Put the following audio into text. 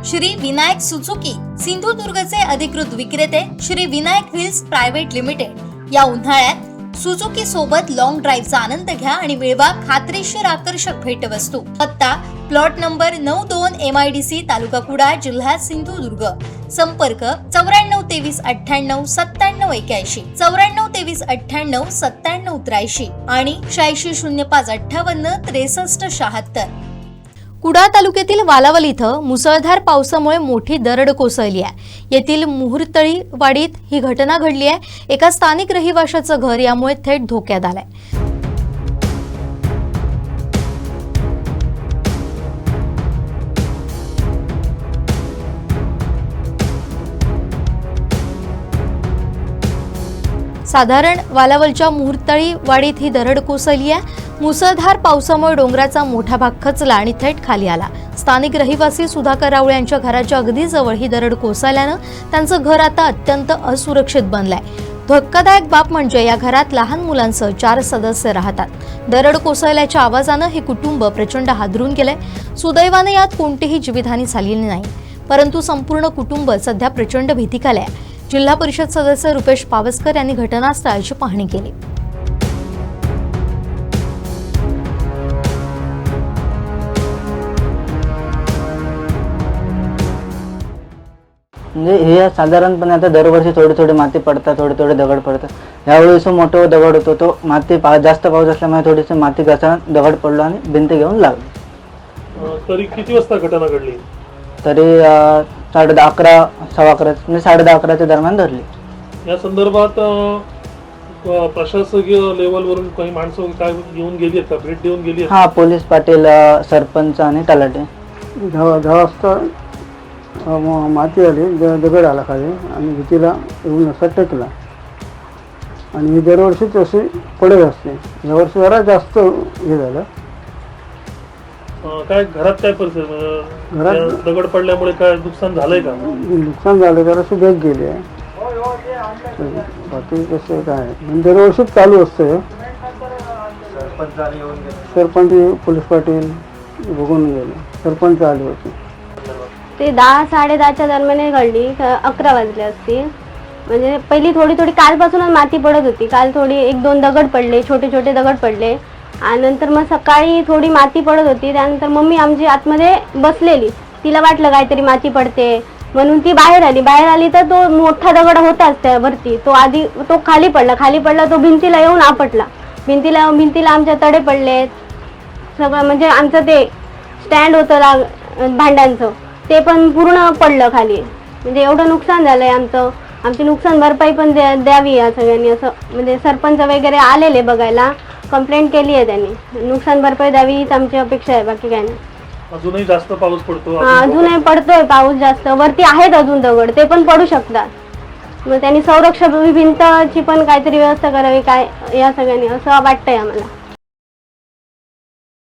Shri Vinayak Suzuki सिंधुदुर्गचे अधिकृत विक्रेते Shri Vinayak wheels private limited या उन्हाळ्यात सुझुकी सोबत लॉंग ड्राईव्हचा आनंद घ्या आणि मिळवा खात्रीशीर आकर्षक भेटवस्तू। पत्ता प्लॉट नंबर 92 MIDC तालुका कुडाळ जिल्हा सिंधुदुर्ग। संपर्क 94 23 98 97 81 94 23 98 97 83 आणि 86 05 58 63 76। कुडाळ तालुक्यातील वालावल इथं मुसळधार पावसामुळे मोठी दरड कोसळली आहे। येथील मुहुर्तळी वाडीत ही घटना घडली आहे। एका स्थानिक रहिवाशाचं घर यामुळे थेट धोक्यात आलंय। साधारण वालावलच्या मुहुर्तळी वाडीत ही दरड कोसळली आहे। मुसळधार पावसामुळे डोंगराचा मोठा भाग खचला आणि थेट खाली आला। स्थानिक रहिवासी सुधाकर रावळे यांच्या घराच्या अगदी जवळ ही दरड कोसळल्यानं त्यांचं घर आता अत्यंत असुरक्षित बनलंय। धक्कादायक बाब म्हणजे या घरात लहान मुलांसह 4 सदस्य राहतात। दरड कोसळल्याच्या आवाजानं हे कुटुंब प्रचंड हादरून गेलंय। सुदैवाने यात कोणतीही जीवितहानी झालेली नाही, परंतु संपूर्ण कुटुंब सध्या प्रचंड भीतीखाली आहे। जिल्हा परिषद सदस्य रुपेश पावसकर यांनी घटनास्थळाची पाहणी केली। म्हणजे हे साधारणपणे आता दरवर्षी थोडी माती पडतात, थोडे दगड पडतात। यावेळी मोठा दगड होतो, तो माती जास्त पाऊस असल्यामुळे थोडीशी माती घसरून दगड पडलो आणि भिंत घेऊन लागली। तरी किती वाजता घटना घडली? तरी 10:30 सव्वा 11 म्हणजे 10:30 दरम्यान धरली। या संदर्भात प्रशासकीय लेवलवरून काही माणसं काय येऊन गेली आहेत का, भेट देऊन गेली आहेत? हा, पोलीस पाटील, सरपंच आणि तलाठी। 10 वाजता माती आली, दगड आला खाली आणि भीतीला येऊन असा टेकला आणि ही दरवर्षीच अशी पडत असते। यावर्षी जरा जास्त हे झालं। काय घरात काय परिस्थिती? घरात दगड पडल्यामुळे काय नुकसान झालंय का? नुकसान झालं, जराशी बॅग गेली आहे। बाकी कसं काय दरवर्षीच चालू असतं। सरपंच, पोलीस पाटील बघून गेले, सरपंच आले होते। ते 10 10:30च्या दरम्यान घडली। 11 वाजले असतील। म्हणजे पहिली थोडी कालपासूनच माती पडत होती। काल थोडी 1-2 दगड पडले, छोटे दगड पडले आणि नंतर मग सकाळी थोडी माती पडत होती। त्यानंतर मम्मी आमची आतमध्ये बसलेली, तिला वाटलं काहीतरी माती पडते म्हणून ती बाहेर आली तर तो मोठा दगड होताच त्यावरती, तो खाली पडला, तो भिंतीला येऊन आपटला। भिंतीला आमच्या तडे पडले सगळं। म्हणजे आमचं ते स्टँड होतं भांड्यांचं, ते पण पूर्ण पडलं खाली। म्हणजे एवढं नुकसान झालंय आमचं। आमची नुकसान भरपाई पण द्यावी या सगळ्यांनी, असं म्हणजे सरपंच वगैरे आलेले बघायला, कंप्लेंट केली आहे त्यांनी। नुकसान भरपाई द्यावी हीच आमची अपेक्षा आहे, बाकी काय नाही। अजूनही जास्त पाऊस पडतो? अजूनही पडतोय पाऊस जास्त, वरती आहेत अजून दगड, ते पण पडू शकतात। मग त्यांनी संरक्षक भिंतची पण काहीतरी व्यवस्था करावी काय, या सगळ्यांनी असं वाटतंय आम्हाला।